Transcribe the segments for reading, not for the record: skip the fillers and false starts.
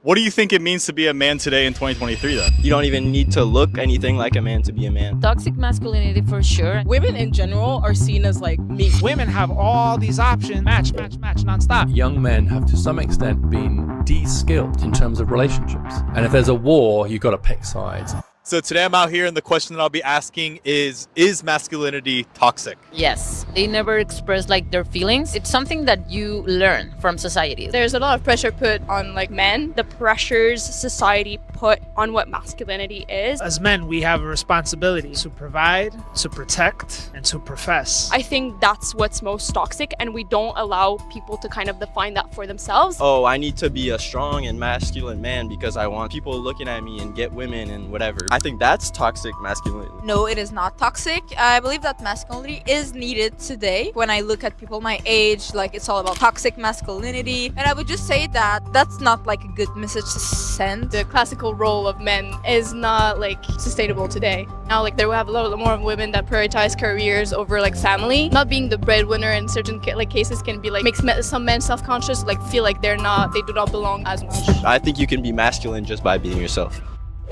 What do you think it means to be a man today in 2023 then? You don't even need to look anything like a man to be a man. Toxic masculinity for sure. Women in general are seen as like meek. Women have all these options, match, nonstop. Young men have to some extent been de-skilled in terms of relationships. And if there's a war, you've got to pick sides. So today I'm out here and the question that I'll be asking is masculinity toxic? Yes. They never express like their feelings. It's something that you learn from society. There's a lot of pressure put on like men, the pressures society put on what masculinity is. As men, we have a responsibility to provide, to protect, and to profess. I think that's what's most toxic, and we don't allow people to kind of define that for themselves. Oh, I need to be a strong and masculine man because I want people looking at me and get women and whatever. I think that's toxic masculinity. No, it is not toxic. I believe that masculinity is needed today. When I look at people my age, like it's all about toxic masculinity. And I would just say that that's not like a good message to send. The classical role of men is not like sustainable today. Now like there will have a lot more women that prioritize careers over like family. Not being the breadwinner in certain like cases can be like makes some men self-conscious, like feel like they do not belong as much. I think you can be masculine just by being yourself.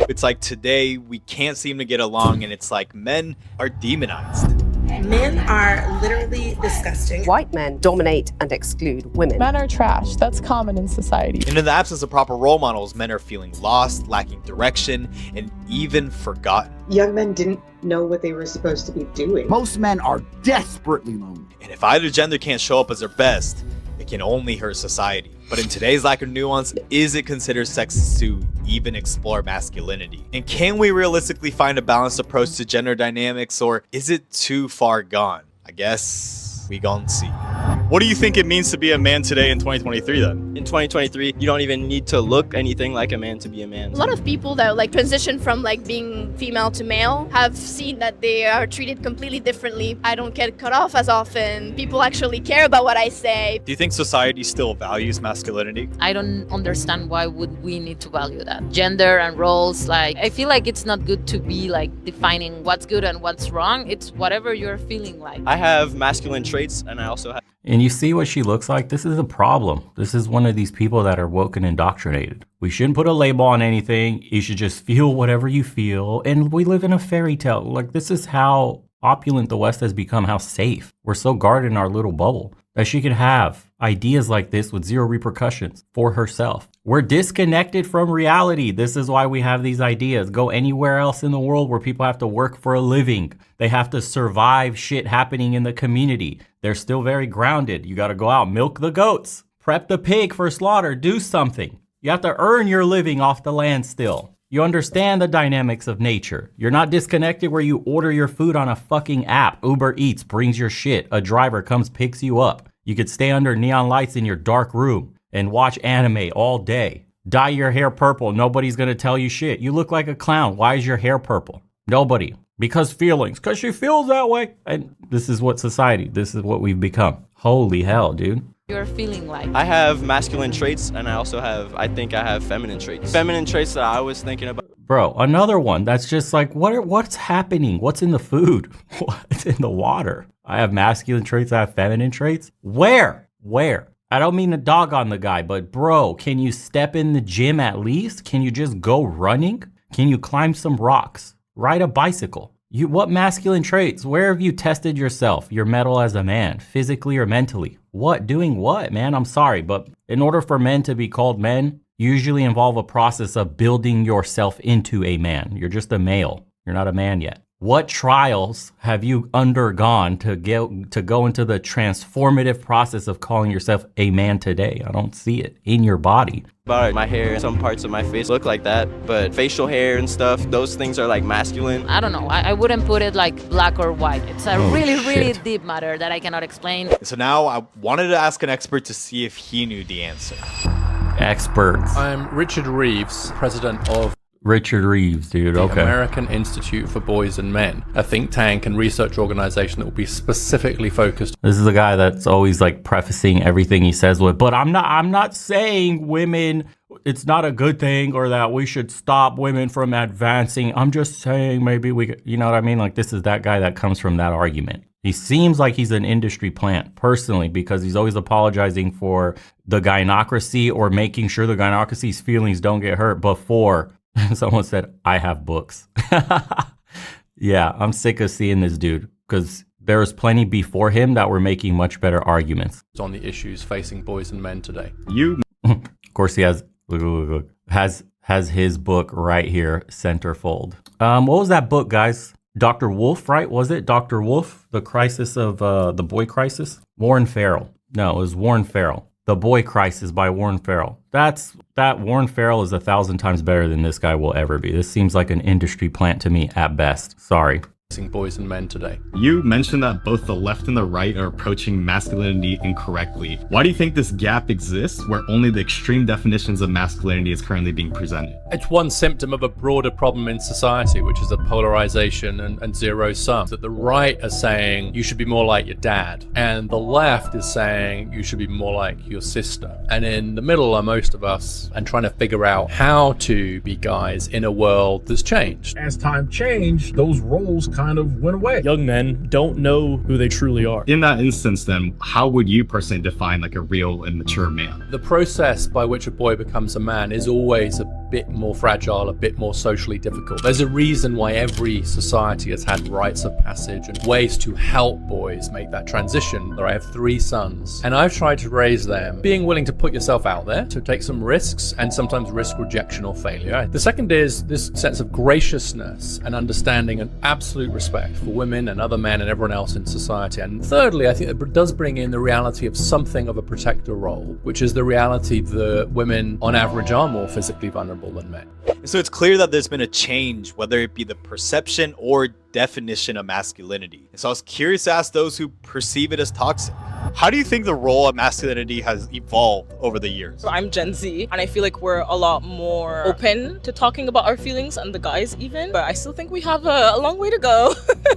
It's like today we can't seem to get along and it's like men are demonized. Men are literally disgusting. White men dominate and exclude women. Men are trash. That's common in society. And in the absence of proper role models, men are feeling lost, lacking direction, and even forgotten. Young men didn't know what they were supposed to be doing. Most men are desperately lonely. And if either gender can't show up as their best, it can only hurt society. But in today's lack of nuance, is it considered sexist to even explore masculinity? And can we realistically find a balanced approach to gender dynamics, or is it too far gone? I guess we gon' see. What do you think it means to be a man today in 2023 then? In 2023, you don't even need to look anything like a man to be a man. A lot of people that like transition from like being female to male have seen that they are treated completely differently. I don't get cut off as often. People actually care about what I say. Do you think society still values masculinity? I don't understand why would we need to value that. Gender and roles, like I feel like it's not good to be like defining what's good and what's wrong. It's whatever you're feeling like. I have masculine traits and I also have... And you see what she looks like? This is a problem. This is one of these people that are woke and indoctrinated. We shouldn't put a label on anything. You should just feel whatever you feel. And we live in a fairy tale. Like, this is how opulent the West has become, how safe. We're so guarded in our little bubble that she could have ideas like this with zero repercussions for herself. We're disconnected from reality. This is why we have these ideas. Go anywhere else in the world where people have to work for a living. They have to survive shit happening in the community. They're still very grounded. You got to go out, milk the goats, prep the pig for slaughter, do something. You have to earn your living off the land still. You understand the dynamics of nature. You're not disconnected where you order your food on a fucking app. Uber Eats brings your shit. A driver comes, picks you up. You could stay under neon lights in your dark room and watch anime all day. Dye your hair purple. Nobody's going to tell you shit. You look like a clown. Why is your hair purple? Nobody. Because feelings. Because she feels that way. And this is what society, this is what we've become. Holy hell, dude. You're feeling like. I have masculine traits and I also I think I have feminine traits. Feminine traits that I was thinking about. Bro, another one that's just like, what's happening? What's in the food? What's in the water? I have masculine traits, I have feminine traits. Where? I don't mean to dog on the guy, but bro, can you step in the gym at least? Can you just go running? Can you climb some rocks? Ride a bicycle? What masculine traits? Where have you tested yourself, your mettle as a man, physically or mentally? What? Doing what, man? I'm sorry, but in order for men to be called men, usually involve a process of building yourself into a man. You're just a male. You're not a man yet. What trials have you undergone to go into the transformative process of calling yourself a man today? I don't see it in your body. My hair and some parts of my face look like that, but facial hair and stuff, those things are like masculine. I don't know. I wouldn't put it like black or white. It's a really deep matter that I cannot explain. So now I wanted to ask an expert to see if he knew the answer. Experts. I'm Richard Reeves, president of Richard Reeves, dude. Okay. The American Institute for Boys and Men, a think tank and research organization that will be specifically focused. This is a guy that's always like prefacing everything he says with, but I'm not saying women, it's not a good thing or that we should stop women from advancing. I'm just saying maybe we, you know what I mean? Like, this is that guy that comes from that argument. He seems like he's an industry plant, personally, because he's always apologizing for the gynocracy or making sure the gynocracy's feelings don't get hurt before someone said, I have books. Yeah, I'm sick of seeing this dude because there was plenty before him that were making much better arguments. On the issues facing boys and men today. Of course, he has, look, has his book right here, centerfold. What was that book, guys? Dr. Wolf, right? Was it Dr. Wolf? The Crisis of the Boy Crisis? Warren Farrell. No, it was Warren Farrell. The Boy Crisis by Warren Farrell. That Warren Farrell is 1,000 times better than this guy will ever be. This seems like an industry plant to me at best. Sorry. Boys and men today. You mentioned that both the left and the right are approaching masculinity incorrectly. Why do you think this gap exists where only the extreme definitions of masculinity is currently being presented? It's one symptom of a broader problem in society, which is a polarization and zero sum. That the right are saying you should be more like your dad, and the left is saying you should be more like your sister. And in the middle are most of us, and trying to figure out how to be guys in a world that's changed. As time changed, those roles kind of went away. Young men don't know who they truly are. In that instance, then, how would you personally define like a real and mature man? The process by which a boy becomes a man is always a bit more fragile, a bit more socially difficult. There's a reason why every society has had rites of passage and ways to help boys make that transition. I have 3 sons, and I've tried to raise them being willing to put yourself out there, to take some risks, and sometimes risk rejection or failure. The second is this sense of graciousness and understanding and absolute respect for women and other men and everyone else in society. And thirdly, I think it does bring in the reality of something of a protector role, which is the reality that women on average are more physically vulnerable than men. So it's clear that there's been a change, whether it be the perception or definition of masculinity. And so I was curious to ask those who perceive it as toxic. How do you think the role of masculinity has evolved over the years? So I'm Gen Z, and I feel like we're a lot more open to talking about our feelings, and the guys even, but I still think we have a long way to go.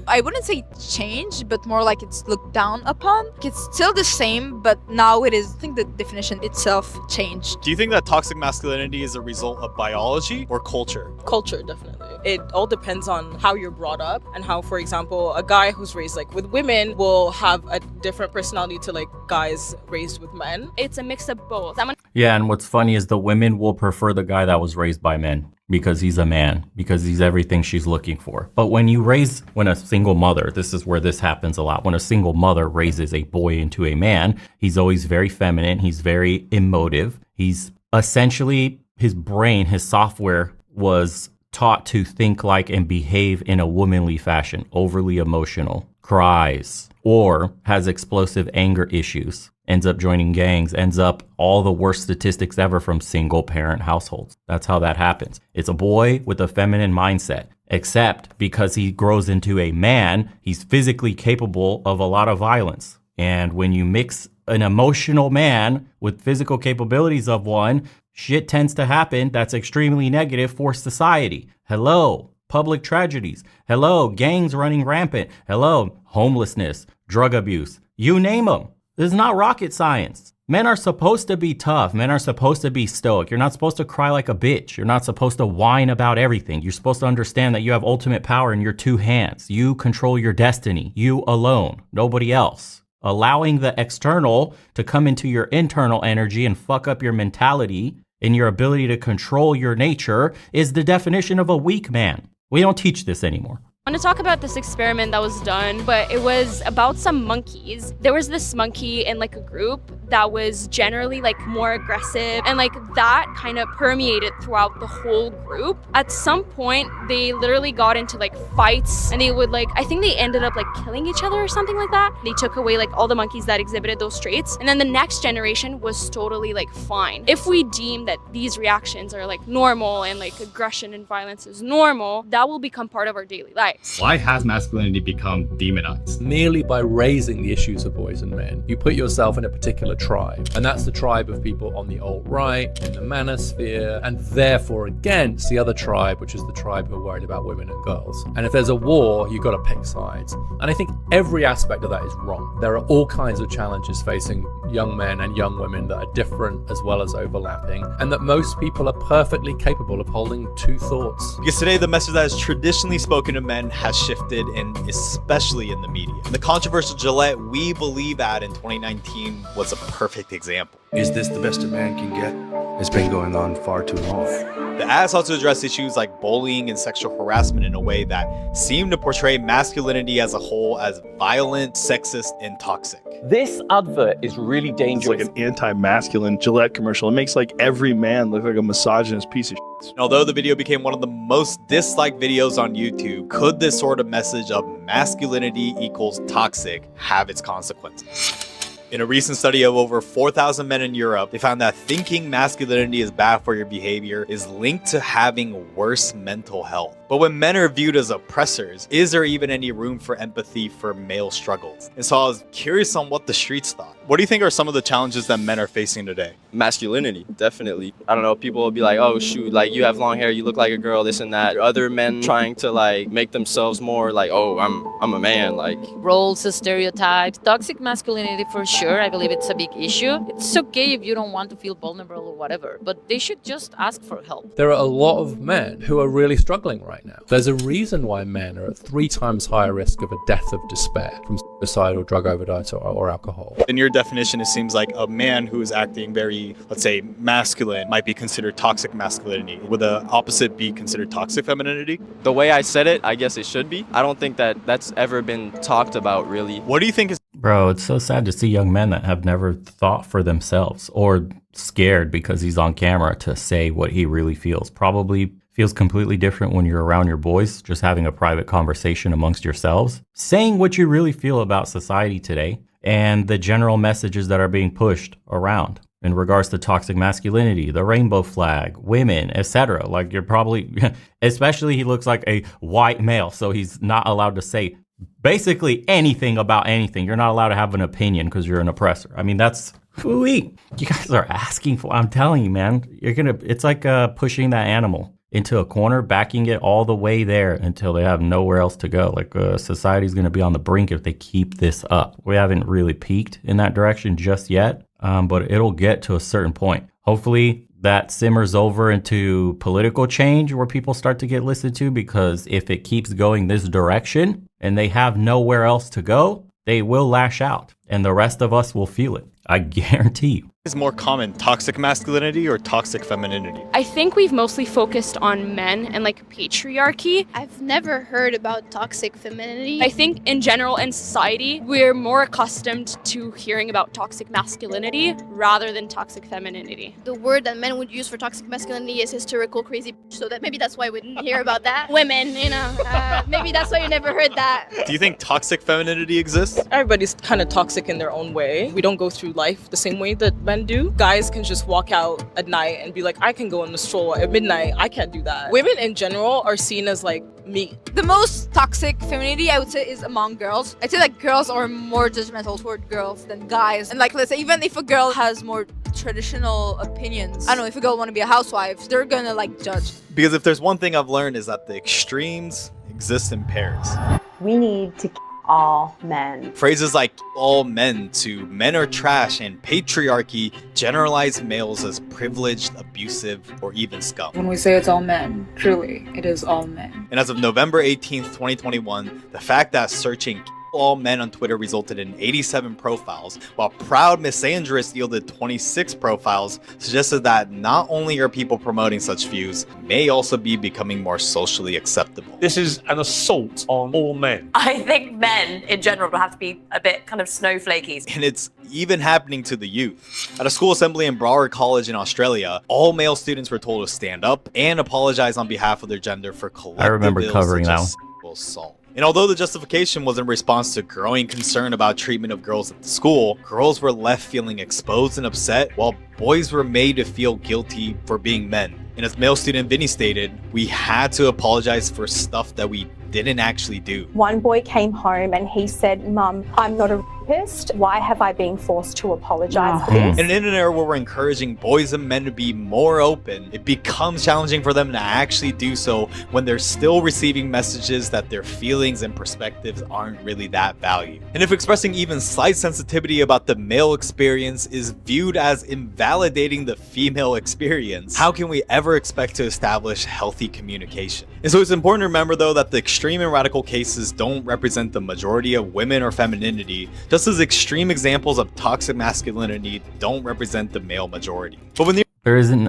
I wouldn't say change, but more like it's looked down upon. It's still the same, but now it is, I think the definition itself changed. Do you think that toxic masculinity is a result of biology or culture? Culture, definitely. It all depends on how you're brought up, and how, for example, a guy who's raised like with women will have a different personality to like guys raised with men. It's a mix of both. Yeah, and what's funny is the women will prefer the guy that was raised by men because he's a man, because he's everything she's looking for. But when a single mother, this is where this happens a lot, when a single mother raises a boy into a man, he's always very feminine, he's very emotive. He's essentially, his brain, his software was taught to think like and behave in a womanly fashion, overly emotional, cries, or has explosive anger issues, ends up joining gangs, ends up all the worst statistics ever from single parent households. That's how that happens. It's a boy with a feminine mindset, except because he grows into a man, he's physically capable of a lot of violence. And when you mix an emotional man with physical capabilities of one, shit tends to happen that's extremely negative for society. Hello, public tragedies. Hello, gangs running rampant. Hello, homelessness, drug abuse. You name them. This is not rocket science. Men are supposed to be tough. Men are supposed to be stoic. You're not supposed to cry like a bitch. You're not supposed to whine about everything. You're supposed to understand that you have ultimate power in your 2 hands. You control your destiny. You alone, nobody else. Allowing the external to come into your internal energy and fuck up your mentality and your ability to control your nature is the definition of a weak man. We don't teach this anymore. I want to talk about this experiment that was done, but it was about some monkeys. There was this monkey in like a group that was generally like more aggressive, and like that kind of permeated throughout the whole group. At some point, they literally got into like fights, and they would like, I think they ended up like killing each other or something like that. They took away like all the monkeys that exhibited those traits, and then the next generation was totally like fine. If we deem that these reactions are like normal and like aggression and violence is normal, that will become part of our daily lives. Why has masculinity become demonized? Merely by raising the issues of boys and men, you put yourself in a particular tribe. And that's the tribe of people on the alt-right, in the manosphere, and therefore against the other tribe, which is the tribe who are worried about women and girls. And if there's a war, you've got to pick sides. And I think every aspect of that is wrong. There are all kinds of challenges facing young men and young women that are different as well as overlapping, and that most people are perfectly capable of holding two thoughts. Because today the message that is traditionally spoken to men has shifted, and especially in the media. And the controversial Gillette We Believe ad in 2019 was a perfect example. Is this the best a man can get? It's been going on far too long. The ad sought to address issues like bullying and sexual harassment in a way that seemed to portray masculinity as a whole as violent, sexist, and toxic. This advert is really dangerous. It's like an anti-masculine Gillette commercial. It makes like every man look like a misogynist piece of shit. And although the video became one of the most disliked videos on YouTube, could this sort of message of masculinity equals toxic have its consequences? In a recent study of over 4,000 men in Europe, they found that thinking masculinity is bad for your behavior is linked to having worse mental health. But when men are viewed as oppressors, is there even any room for empathy for male struggles? And so I was curious on what the streets thought. What do you think are some of the challenges that men are facing today? Masculinity, definitely. I don't know, people will be like, oh shoot, like you have long hair, you look like a girl, this and that. Other men trying to like make themselves more like, oh, I'm a man, like. Roles, stereotypes, toxic masculinity for sure. I believe it's a big issue. It's okay if you don't want to feel vulnerable or whatever, but they should just ask for help. There are a lot of men who are really struggling right now. There's a reason why men are at 3 times higher risk of a death of despair from suicide or drug overdose or alcohol. In your definition, it seems like a man who is acting very, let's say, masculine might be considered toxic masculinity. Would the opposite be considered toxic femininity? The way I said it, I guess it should be. I don't think that that's ever been talked about, really. What do you think is... Bro, it's so sad to see young men that have never thought for themselves or scared because he's on camera to say what he really feels. Probably feels completely different when you're around your boys, just having a private conversation amongst yourselves, saying what you really feel about society today and the general messages that are being pushed around in regards to toxic masculinity, the rainbow flag, women, etc. Like you're probably, especially he looks like a white male, so he's not allowed to say basically anything about anything. You're not allowed to have an opinion because you're an oppressor. I mean, that's you guys are asking for, I'm telling you, man, it's like pushing that animal into a corner, backing it all the way there until they have nowhere else to go. Like society's going to be on the brink if they keep this up. We haven't really peaked in that direction just yet, but it'll get to a certain point. Hopefully that simmers over into political change where people start to get listened to, because if it keeps going this direction and they have nowhere else to go, they will lash out and the rest of us will feel it. I guarantee you. Is more common, toxic masculinity or toxic femininity? I think we've mostly focused on men and like patriarchy. I've never heard about toxic femininity. I think in general in society, we're more accustomed to hearing about toxic masculinity rather than toxic femininity. The word that men would use for toxic masculinity is hysterical crazy, so that maybe that's why we didn't hear about that. Women, you know, maybe that's why you never heard that. Do you think toxic femininity exists? Everybody's kind of toxic in their own way. We don't go through life the same way that men do. Guys can just walk out at night and be like, I can go on the stroll at midnight. I can't do that. Women in general are seen as like meat. The most toxic femininity, I would say, is among girls. I'd say that girls are more judgmental toward girls than guys. And like, let's say, even if a girl has more traditional opinions, I don't know, if a girl want to be a housewife, they're gonna like judge. Because if there's one thing I've learned is that the extremes exist in pairs. We need to all men. Phrases like all men to men are trash and patriarchy generalize males as privileged, abusive, or even scum. When we say it's all men, truly, it is all men. And as of November 18th, 2021, the fact that searching all men on Twitter resulted in 87 profiles, while proud misandrist yielded 26 profiles, suggested that not only are people promoting such views, may also be becoming more socially acceptable. This is an assault on all men. I think men in general will have to be a bit kind of snowflakey. And it's even happening to the youth. At a school assembly in Broward College in Australia, all male students were told to stand up and apologize on behalf of their gender for collective I remember ills covering such that as sexual assault. And although the justification was in response to growing concern about treatment of girls at the school, girls were left feeling exposed and upset, while boys were made to feel guilty for being men. And as male student Vinny stated, we had to apologize for stuff that we didn't actually do. One boy came home and he said, "Mum, I'm not a rapist. Why have I been forced to apologize for this?" And in an era where we're encouraging boys and men to be more open, it becomes challenging for them to actually do so when they're still receiving messages that their feelings and perspectives aren't really that valued. And if expressing even slight sensitivity about the male experience is viewed as invalidating the female experience, how can we ever expect to establish healthy communication? And so it's important to remember though that the extreme and radical cases don't represent the majority of women or femininity, just as extreme examples of toxic masculinity don't represent the male majority. But when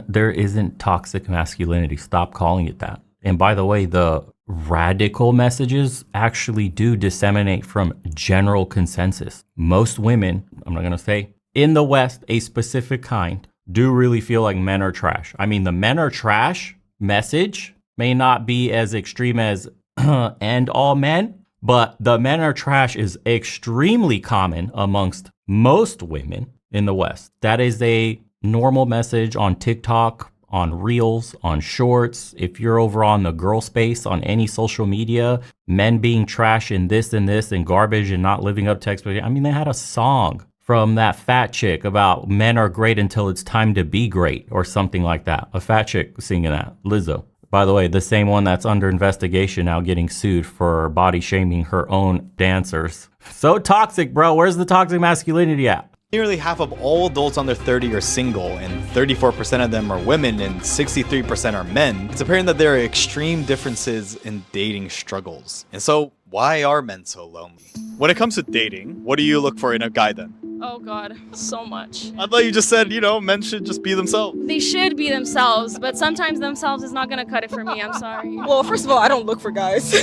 there isn't toxic masculinity. Stop calling it that. And by the way, the radical messages actually do disseminate from general consensus. Most women, I'm not going to say in the West, a specific kind, do really feel like men are trash. I mean, the men are trash message may not be as extreme as and all men, but the men are trash is extremely common amongst most women in the West. That is a normal message on TikTok, on Reels, on Shorts. If you're over on the girl space on any social media, men being trash and this and garbage and not living up to expectations. I mean, they had a song from that fat chick about men are great until it's time to be great or something like that. A fat chick singing that, Lizzo. By the way, the same one that's under investigation now getting sued for body shaming her own dancers. So toxic, bro. Where's the toxic masculinity at? Nearly half of all adults under 30 are single, and 34% of them are women and 63% are men. It's apparent that there are extreme differences in dating struggles. And so, why are men so lonely? When it comes to dating, what do you look for in a guy then? Oh God, so much. I thought you just said, men should just be themselves. They should be themselves, but sometimes themselves is not gonna cut it for me, I'm sorry. Well, first of all, I don't look for guys.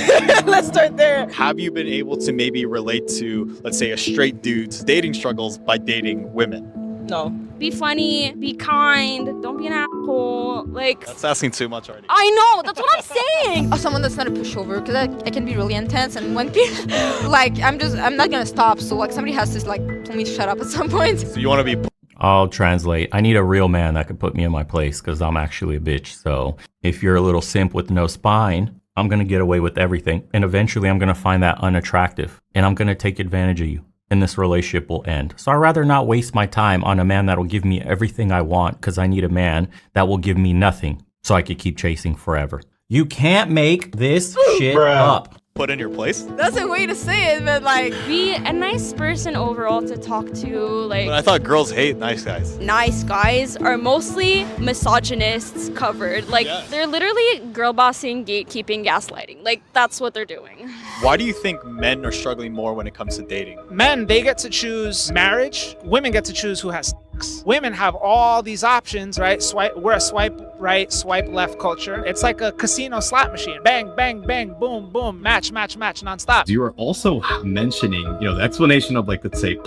Let's start there. Have you been able to maybe relate to, let's say, a straight dude's dating struggles by dating women? No. Be funny, be kind, don't be an asshole. That's asking too much already. I know, that's what I'm saying. Someone that's not a pushover, because I can be really intense, and when people, I'm not gonna stop. So somebody has to tell me to shut up at some point. So you want to be. I'll translate. I need a real man that can put me in my place because I'm actually a bitch. So if you're a little simp with no spine, I'm gonna get away with everything, and eventually I'm gonna find that unattractive, and I'm gonna take advantage of you. And this relationship will end. So I'd rather not waste my time on a man that'll give me everything I want because I need a man that will give me nothing so I could keep chasing forever. You can't make this shit up. Put in your place? That's a way to say it, but be a nice person overall to talk to. But I thought girls hate nice guys. Nice guys are mostly misogynists covered. They're literally girl bossing, gatekeeping, gaslighting. That's what they're doing. Why do you think men are struggling more when it comes to dating? Men, they get to choose marriage. Women get to choose who has sex. Women have all these options, right? We're a swipe right, swipe left culture. It's like a casino slot machine. Bang, bang, bang, boom, boom, match, nonstop. You were also mentioning, the explanation of let's say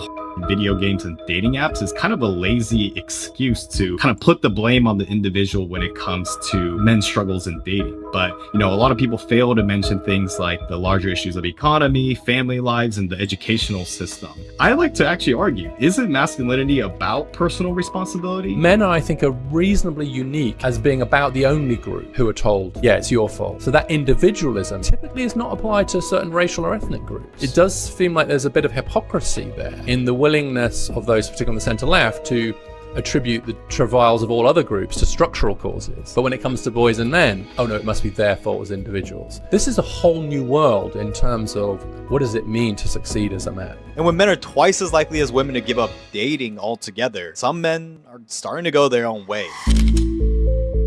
video games and dating apps is kind of a lazy excuse to kind of put the blame on the individual when it comes to men's struggles in dating. But, a lot of people fail to mention things like the larger issues of economy, family lives, and the educational system. I like to actually argue, isn't masculinity about personal responsibility? Men, I think, are reasonably unique as being about the only group who are told, yeah, it's your fault. So that individualism typically is not applied to certain racial or ethnic groups. It does seem like there's a bit of hypocrisy there in the willingness of those, particularly on the centre left, to attribute the travails of all other groups to structural causes. But when it comes to boys and men, oh no, it must be their fault as individuals. This is a whole new world in terms of what does it mean to succeed as a man. And when men are twice as likely as women to give up dating altogether, some men are starting to go their own way.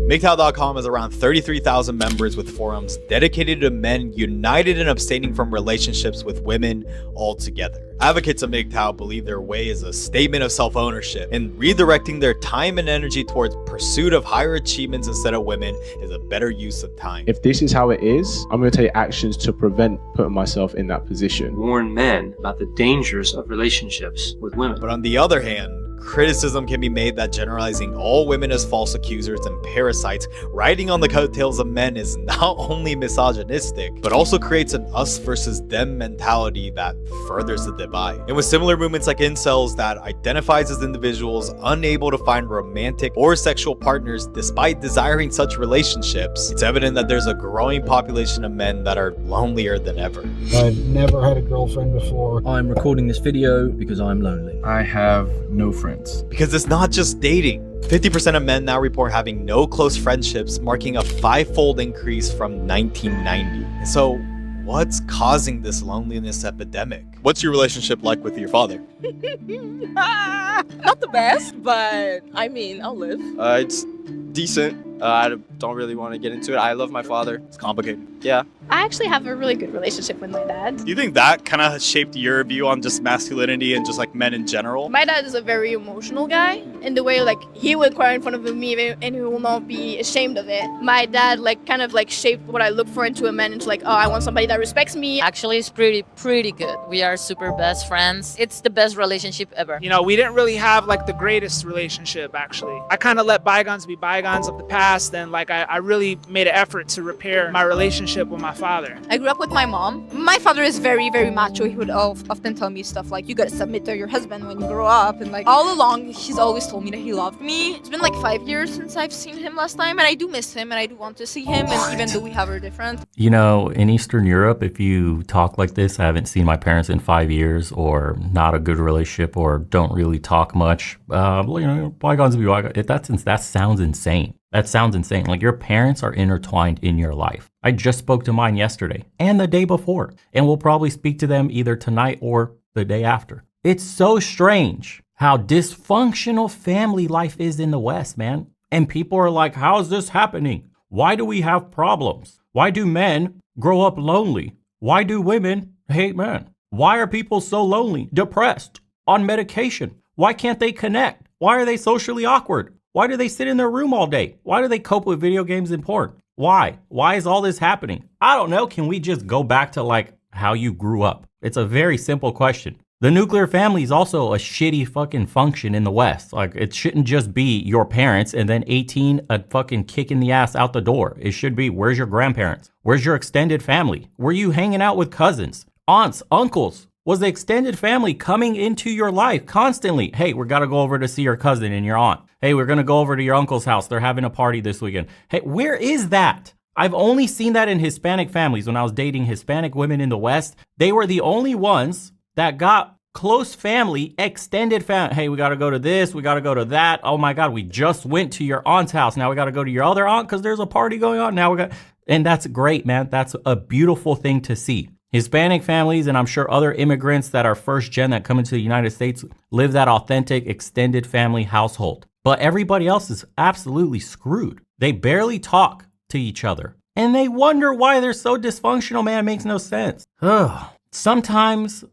MGTOW.com has around 33,000 members with forums dedicated to men united in abstaining from relationships with women altogether. Advocates of MGTOW believe their way is a statement of self-ownership, and redirecting their time and energy towards pursuit of higher achievements instead of women is a better use of time. If this is how it is, I'm going to take actions to prevent putting myself in that position. Warn men about the dangers of relationships with women. But on the other hand, criticism can be made that generalizing all women as false accusers and parasites riding on the coattails of men is not only misogynistic, but also creates an us versus them mentality that furthers the divide. And with similar movements like incels that identifies as individuals unable to find romantic or sexual partners despite desiring such relationships, it's evident that there's a growing population of men that are lonelier than ever. I've never had a girlfriend before. I'm recording this video because I'm lonely. I have no friends. Because it's not just dating. 50% of men now report having no close friendships, marking a 5-fold increase from 1990. And so, what's causing this loneliness epidemic? What's your relationship like with your father? Not the best, but I mean, I'll live. It's decent. I don't really want to get into it. I love my father. It's complicated. Yeah. I actually have a really good relationship with my dad. Do you think that kind of shaped your view on just masculinity and just like men in general? My dad is a very emotional guy in the way like he will cry in front of me and he will not be ashamed of it. My dad like kind of like shaped what I look for into a man into like, oh, I want somebody that respects me. Actually, it's pretty good. We are super best friends. It's the best relationship ever. You know, we didn't really have like the greatest relationship actually. I kind of let bygones be bygones of the past, and like I really made an effort to repair my relationship with my father. I grew up with my mom. My father is very, very macho. He would often tell me stuff like, you gotta submit to your husband when you grow up. And like all along, he's always told me that he loved me. It's been like 5 years since I've seen him last time, and I do miss him and I do want to see him. And even though we have our different. You know, in Eastern Europe, if you talk like this, I haven't seen my parents in 5 years, or not a good relationship, or don't really talk much. You know, bygones be bygones. That sounds insane. That sounds insane. Like your parents are intertwined in your life. I just spoke to mine yesterday and the day before, and we'll probably speak to them either tonight or the day after. It's so strange how dysfunctional family life is in the West, man. And people are like, how is this happening? Why do we have problems? Why do men grow up lonely? Why do women hate men? Why are people so lonely, depressed, on medication? Why can't they connect? Why are they socially awkward? Why do they sit in their room all day? Why do they cope with video games and porn? Why? Why is all this happening? I don't know. Can we just go back to like how you grew up? It's a very simple question. The nuclear family is also a shitty fucking function in the West. Like it shouldn't just be your parents and then 18 a fucking kick in the ass out the door. It should be, where's your grandparents? Where's your extended family? Were you hanging out with cousins, aunts, uncles? Was the extended family coming into your life constantly? Hey, we got to go over to see your cousin and your aunt. Hey, we're going to go over to your uncle's house. They're having a party this weekend. Hey, where is that? I've only seen that in Hispanic families. When I was dating Hispanic women in the West, they were the only ones that got close family, extended family. Hey, we got to go to this. We got to go to that. Oh my God, we just went to your aunt's house. Now we got to go to your other aunt because there's a party going on. And that's great, man. That's a beautiful thing to see. Hispanic families, and I'm sure other immigrants that are first gen that come into the United States, live that authentic extended family household. But everybody else is absolutely screwed. They barely talk to each other. And they wonder why they're so dysfunctional, man. It makes no sense. Ugh. Sometimes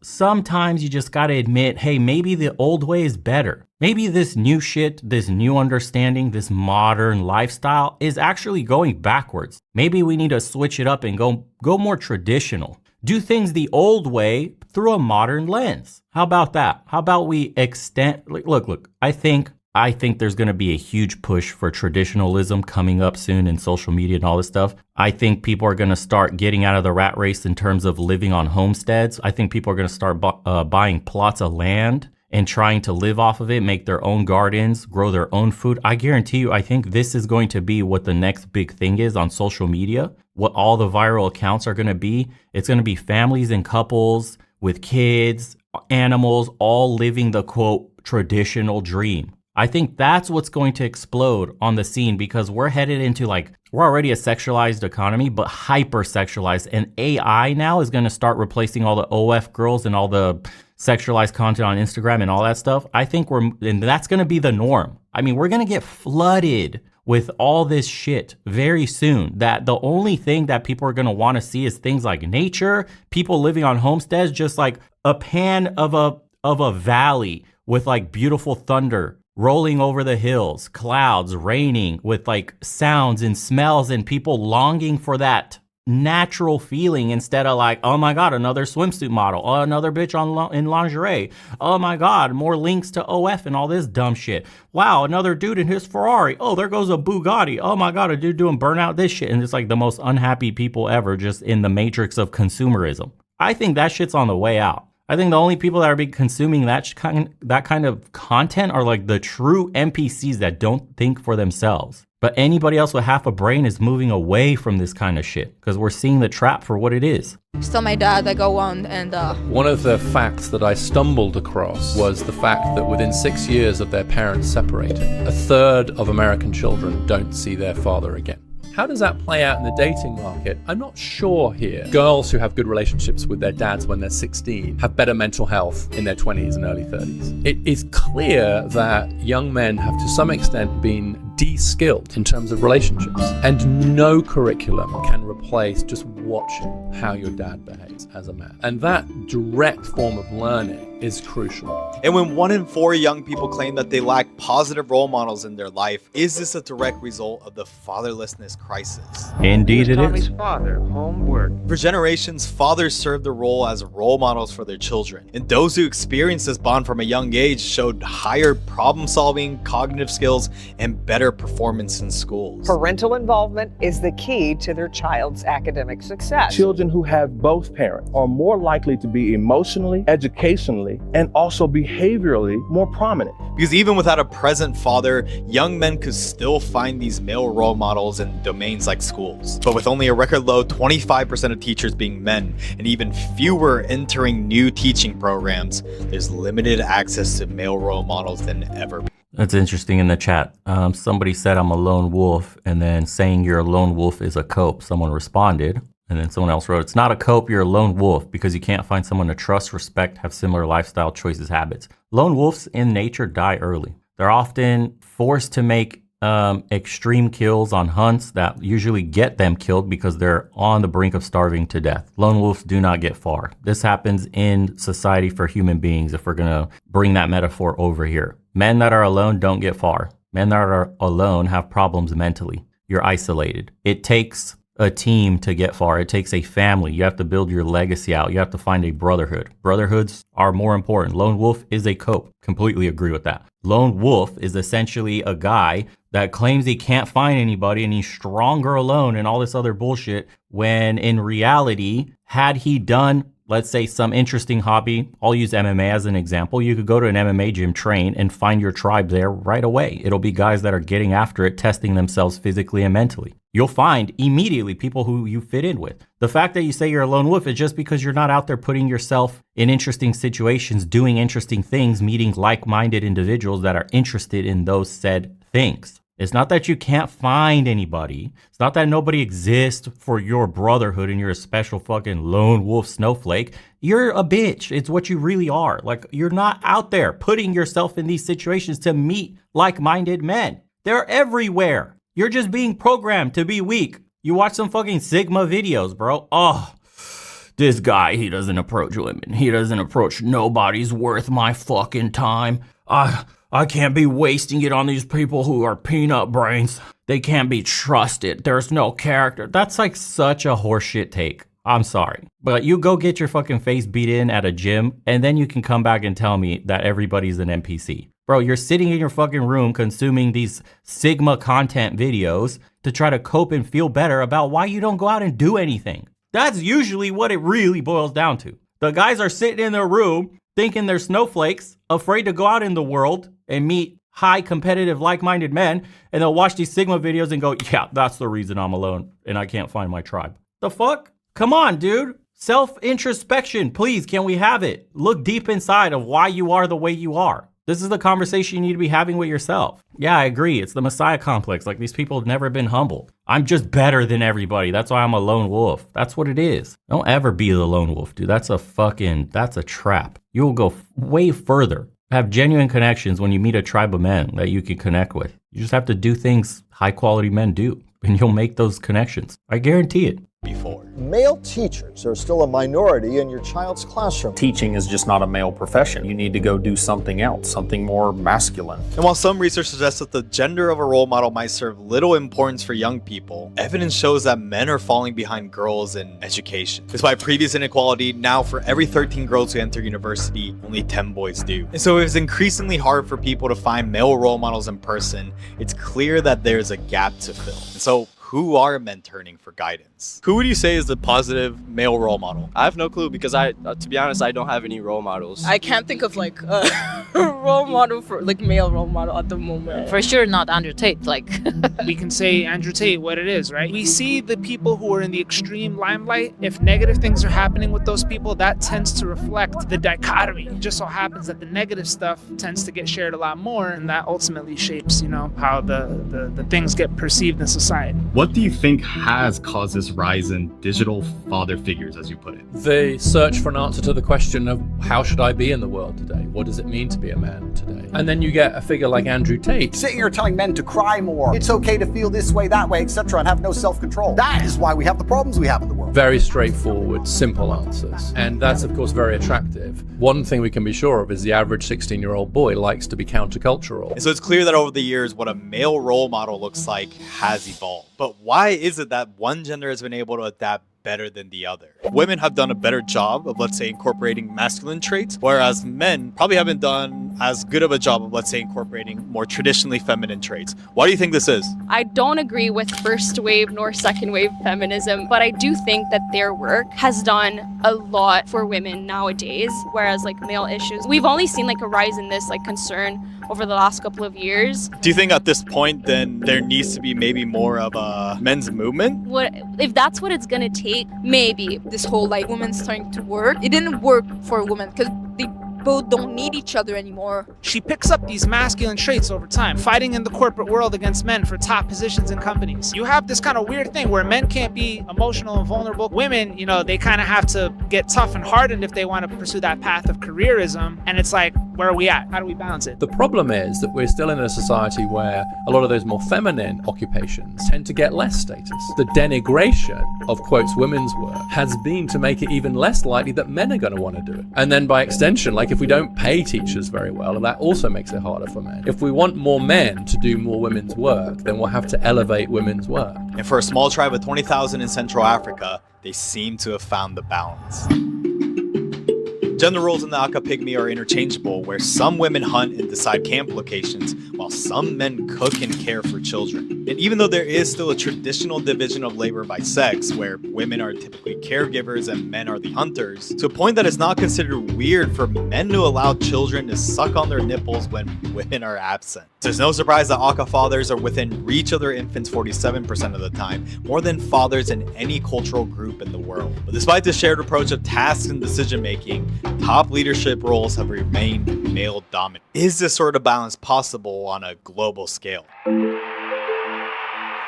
you just gotta admit, hey, maybe the old way is better. Maybe this new shit, this new understanding, this modern lifestyle is actually going backwards. Maybe we need to switch it up and go more traditional. Do things the old way through a modern lens. How about that? How about we extend, look, I think there's going to be a huge push for traditionalism coming up soon in social media and all this stuff. I think people are going to start getting out of the rat race in terms of living on homesteads. I think people are going to start buying plots of land and trying to live off of it, make their own gardens, grow their own food. I guarantee you, I think this is going to be what the next big thing is on social media, what all the viral accounts are going to be. It's going to be families and couples with kids, animals, all living the quote traditional dream. I think that's what's going to explode on the scene because we're headed into we're already a sexualized economy, but hyper sexualized. And AI now is going to start replacing all the OF girls and all the sexualized content on Instagram and all that stuff. I think and that's going to be the norm. I mean, we're going to get flooded with all this shit very soon, that the only thing that people are going to want to see is things like nature, people living on homesteads, just like a pan of a valley with like beautiful thunder rolling over the hills, clouds, raining with like sounds and smells and people longing for that natural feeling instead of like, oh my God, another swimsuit model, oh, another bitch in lingerie. Oh my God, more links to OF and all this dumb shit. Wow, another dude in his Ferrari. Oh, there goes a Bugatti. Oh my God, a dude doing burnout this shit. And it's like the most unhappy people ever just in the matrix of consumerism. I think that shit's on the way out. I think the only people that are be consuming that kind of content are like the true NPCs that don't think for themselves. But anybody else with half a brain is moving away from this kind of shit because we're seeing the trap for what it is. Still my dad, I go on and One of the facts that I stumbled across was the fact that within 6 years of their parents separating, 1/3 of American children don't see their father again. How does that play out in the dating market? I'm not sure here. Girls who have good relationships with their dads when they're 16 have better mental health in their 20s and early 30s. It is clear that young men have to some extent been de-skilled in terms of relationships, and no curriculum can replace just watching how your dad behaves as a man. And that direct form of learning is crucial. And when 1 in 4 young people claim that they lack positive role models in their life, is this a direct result of the fatherlessness crisis? Indeed it is. Father, homework. For generations, fathers served the role as role models for their children. And those who experienced this bond from a young age showed higher problem solving, cognitive skills, and better performance in schools. Parental involvement is the key to their child's academic success. Children who have both parents are more likely to be emotionally, educationally, and also behaviorally more prominent. Because even without a present father, young men could still find these male role models in domains like schools. But with only a record low 25% of teachers being men, and even fewer entering new teaching programs, there's limited access to male role models than ever before. That's interesting in the chat. Somebody said I'm a lone wolf, and then saying you're a lone wolf is a cope. Someone responded, and then someone else wrote, it's not a cope, you're a lone wolf because you can't find someone to trust, respect, have similar lifestyle choices, habits. Lone wolves in nature die early. They're often forced to make extreme kills on hunts that usually get them killed because they're on the brink of starving to death. Lone wolves do not get far. This happens in society for human beings if we're going to bring that metaphor over here. Men that are alone don't get far. Men that are alone have problems mentally. You're isolated. It takes a team to get far. It takes a family. You have to build your legacy out. You have to find a brotherhood. Brotherhoods are more important. Lone wolf is a cope. Completely agree with that. Lone wolf is essentially a guy that claims he can't find anybody and he's stronger alone and all this other bullshit, when in reality, had he done, let's say, some interesting hobby, I'll use MMA as an example, you could go to an MMA gym, train, and find your tribe there right away. It'll be guys that are getting after it, testing themselves physically and mentally. You'll find immediately people who you fit in with. The fact that you say you're a lone wolf is just because you're not out there putting yourself in interesting situations, doing interesting things, meeting like-minded individuals that are interested in those said things. It's not that you can't find anybody. It's not that nobody exists for your brotherhood and you're a special fucking lone wolf snowflake. You're a bitch. It's what you really are. Like, you're not out there putting yourself in these situations to meet like-minded men. They're everywhere. You're just being programmed to be weak. You watch some fucking Sigma videos, bro. Oh, this guy, he doesn't approach women. He doesn't approach nobody's worth my fucking time. I can't be wasting it on these people who are peanut brains. They can't be trusted. There's no character. That's like such a horseshit take. I'm sorry. But you go get your fucking face beat in at a gym, and then you can come back and tell me that everybody's an NPC. Bro, you're sitting in your fucking room consuming these Sigma content videos to try to cope and feel better about why you don't go out and do anything. That's usually what it really boils down to. The guys are sitting in their room thinking they're snowflakes, afraid to go out in the world and meet high competitive like-minded men, and they'll watch these Sigma videos and go, yeah, that's the reason I'm alone and I can't find my tribe. The fuck? Come on, dude. Self-introspection, please, can we have it? Look deep inside of why you are the way you are. This is the conversation you need to be having with yourself. Yeah, I agree. It's the Messiah complex. Like, these people have never been humble. I'm just better than everybody. That's why I'm a lone wolf. That's what it is. Don't ever be the lone wolf, dude. That's a trap. You will go way further. Have genuine connections when you meet a tribe of men that you can connect with. You just have to do things high quality men do, and you'll make those connections. I guarantee it. before. Male teachers are still a minority in your child's classroom. Teaching is just not a male profession. You need to go do something else, something more masculine. And while some research suggests that the gender of a role model might serve little importance for young people, evidence shows that men are falling behind girls in education. Despite previous inequality, now for every 13 girls who enter university, only 10 boys do. And so it's increasingly hard for people to find male role models in person. It's clear that there's a gap to fill. And so who are men turning for guidance? Who would you say is the positive male role model? I have no clue because to be honest, I don't have any role models. I can't think of like a role model for like male role model at the moment. For sure not Andrew Tate, like. We can say Andrew Tate what it is, right? We see the people who are in the extreme limelight. If negative things are happening with those people, that tends to reflect the dichotomy. It just so happens that the negative stuff tends to get shared a lot more, and that ultimately shapes, how the things get perceived in society. What do you think has caused this rise in digital father figures, as you put it? They search for an answer to the question of how should I be in the world today? What does it mean to be a man today? And then you get a figure like Andrew Tate. Sitting here telling men to cry more, it's okay to feel this way, that way, etc., and have no self-control. That is why we have the problems we have in the world. Very straightforward, simple answers. And that's, of course, very attractive. One thing we can be sure of is the average 16-year-old boy likes to be countercultural. And so it's clear that over the years, what a male role model looks like has evolved. But why is it that one gender has been able to adapt better than the other? Women have done a better job of, let's say, incorporating masculine traits, whereas men probably haven't done as good of a job of, let's say, incorporating more traditionally feminine traits. Why do you think this is? I don't agree with first wave nor second wave feminism, but I do think that their work has done a lot for women nowadays, whereas like male issues, we've only seen like a rise in this like concern over the last couple of years. Do you think at this point then there needs to be maybe more of a men's movement? What if that's what it's gonna take? Maybe. This whole like women starting to work, it didn't work for women because they both don't need each other anymore. She picks up these masculine traits over time, fighting in the corporate world against men for top positions in companies. You have this kind of weird thing where men can't be emotional and vulnerable. Women, they kind of have to get tough and hardened if they want to pursue that path of careerism. And it's like, where are we at? How do we balance it? The problem is that we're still in a society where a lot of those more feminine occupations tend to get less status. The denigration of, quotes, women's work has been to make it even less likely that men are going to want to do it. And then by extension, like if we don't pay teachers very well, that also makes it harder for men. If we want more men to do more women's work, then we'll have to elevate women's work. And for a small tribe of 20,000 in Central Africa, they seem to have found the balance. Gender roles in the Aka Pygmy are interchangeable, where some women hunt and decide camp locations, while some men cook and care for children. And even though there is still a traditional division of labor by sex, where women are typically caregivers and men are the hunters, to a point that it's not considered weird for men to allow children to suck on their nipples when women are absent. So it's no surprise that Aka fathers are within reach of their infants 47% of the time, more than fathers in any cultural group in the world. But despite the shared approach of tasks and decision-making, top leadership roles have remained male-dominant. Is this sort of balance possible on a global scale?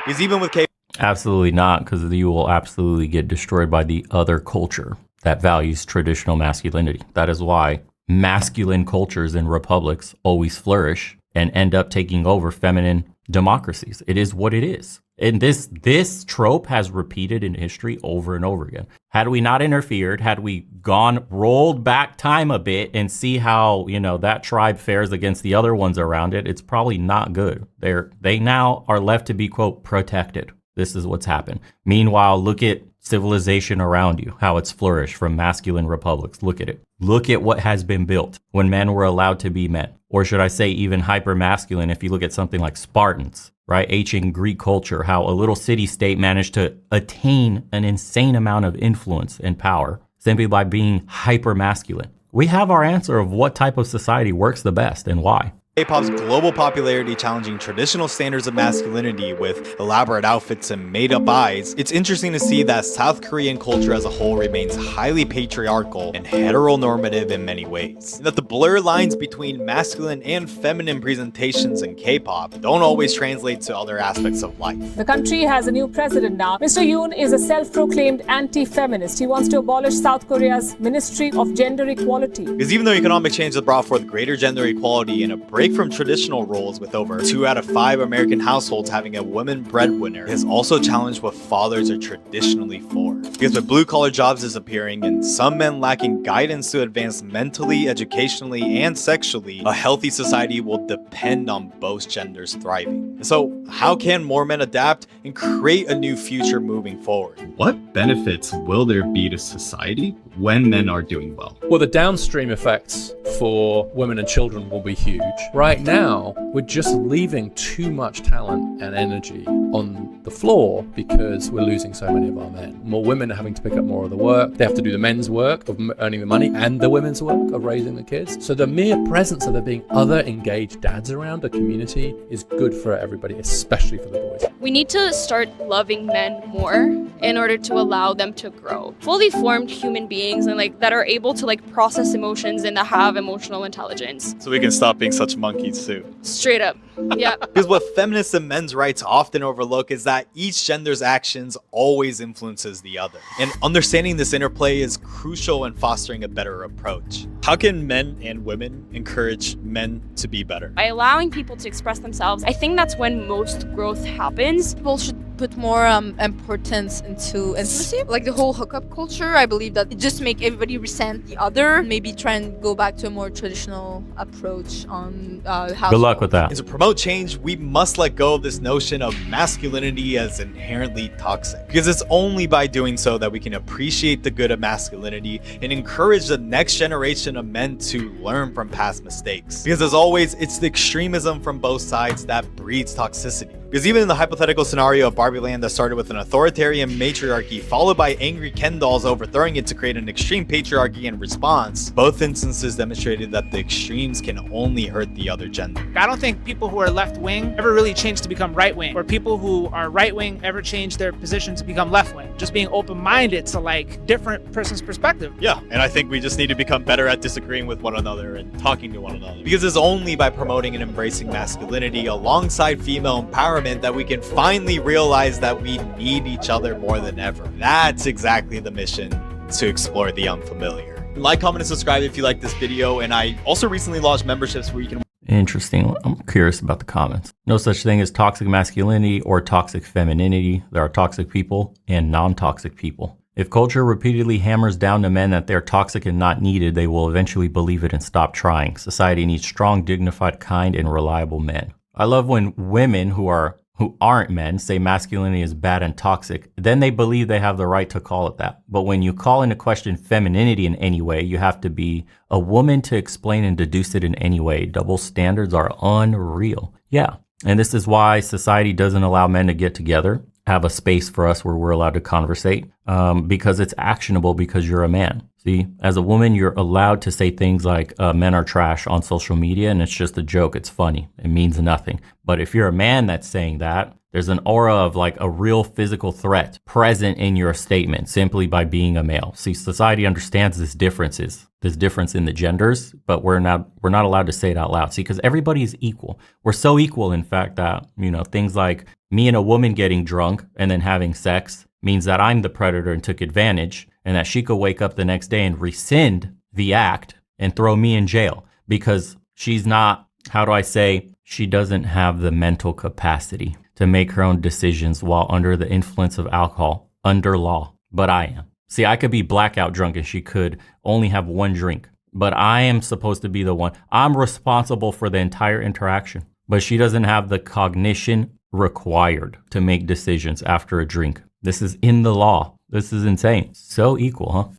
Because even with Absolutely not, because you will absolutely get destroyed by the other culture that values traditional masculinity. That is why masculine cultures in republics always flourish and end up taking over feminine democracies. It is what it is. And this trope has repeated in history over and over again. Had we not interfered, had we rolled back time a bit and see how, that tribe fares against the other ones around it, it's probably not good. They now are left to be, quote, protected. This is what's happened. Meanwhile, look at civilization around you, how it's flourished from masculine republics. Look at it. Look at what has been built when men were allowed to be men. Or should I say even hyper-masculine if you look at something like Spartans, right? Ancient Greek culture, how a little city-state managed to attain an insane amount of influence and power simply by being hyper-masculine. We have our answer of what type of society works the best and why. K-pop's global popularity challenging traditional standards of masculinity with elaborate outfits and made-up eyes, it's interesting to see that South Korean culture as a whole remains highly patriarchal and heteronormative in many ways. And that the blurred lines between masculine and feminine presentations in K-pop don't always translate to other aspects of life. The country has a new president now. Mr. Yoon is a self-proclaimed anti-feminist. He wants to abolish South Korea's Ministry of Gender Equality. Because even though economic change has brought forth greater gender equality and a break break from traditional roles, with over 2 out of 5 American households having a woman breadwinner, it has also challenged what fathers are traditionally for. Because with blue-collar jobs disappearing and some men lacking guidance to advance mentally, educationally, and sexually, a healthy society will depend on both genders thriving. And so, how can more men adapt and create a new future moving forward? What benefits will there be to society when men are doing well? Well, the downstream effects for women and children will be huge. Right now, we're just leaving too much talent and energy on the floor because we're losing so many of our men. More women are having to pick up more of the work. They have to do the men's work of earning the money and the women's work of raising the kids. So the mere presence of there being other engaged dads around a community is good for everybody, especially for the boys. We need to start loving men more in order to allow them to grow. Fully formed human beings and that are able to process emotions and that have emotional intelligence. So we can stop being such monkeys too. Straight up. Yeah. Because what feminists and men's rights often overlook is that each gender's actions always influences the other. And understanding this interplay is crucial in fostering a better approach. How can men and women encourage men to be better? By allowing people to express themselves, I think that's when most growth happens. People should put more importance into intimacy. Like the whole hookup culture, I believe that it just make everybody resent the other. Maybe try and go back to a more traditional approach on how. Good luck with that. And to promote change, we must let go of this notion of masculinity as inherently toxic. Because it's only by doing so that we can appreciate the good of masculinity and encourage the next generation of men to learn from past mistakes. Because as always, it's the extremism from both sides that breeds toxicity. Because even in the hypothetical scenario of Barbie Land that started with an authoritarian matriarchy followed by angry Ken dolls overthrowing it to create an extreme patriarchy in response, both instances demonstrated that the extremes can only hurt the other gender. I don't think people who are left-wing ever really change to become right-wing, or people who are right-wing ever change their position to become left-wing. Just being open-minded to different person's perspective. Yeah, and I think we just need to become better at disagreeing with one another and talking to one another. Because it's only by promoting and embracing masculinity alongside female empowerment that we can finally realize that we need each other more than ever. That's exactly the mission to explore the unfamiliar. Like, comment, and subscribe if you like this video. And I also recently launched memberships where you can... Interesting. I'm curious about the comments. No such thing as toxic masculinity or toxic femininity. There are toxic people and non-toxic people. If culture repeatedly hammers down to men that they're toxic and not needed, they will eventually believe it and stop trying. Society needs strong, dignified, kind, and reliable men. I love when women who aren't men say masculinity is bad and toxic. Then they believe they have the right to call it that. But when you call into question femininity in any way, you have to be a woman to explain and deduce it in any way. Double standards are unreal. Yeah. And this is why society doesn't allow men to get together, have a space for us where we're allowed to conversate, because it's actionable because you're a man. See, as a woman, you're allowed to say things like men are trash on social media, and it's just a joke. It's funny. It means nothing. But if you're a man that's saying that, there's an aura of a real physical threat present in your statement simply by being a male. See, society understands this difference in the genders, but we're not allowed to say it out loud. See, because everybody is equal. We're so equal, in fact, that, things like me and a woman getting drunk and then having sex means that I'm the predator and took advantage, and that she could wake up the next day and rescind the act and throw me in jail because she's not, she doesn't have the mental capacity to make her own decisions while under the influence of alcohol under law. But I am. See, I could be blackout drunk and she could only have one drink, but I am supposed to be the one. I'm responsible for the entire interaction, but she doesn't have the cognition required to make decisions after a drink. This is in the law. This is insane. So equal, huh?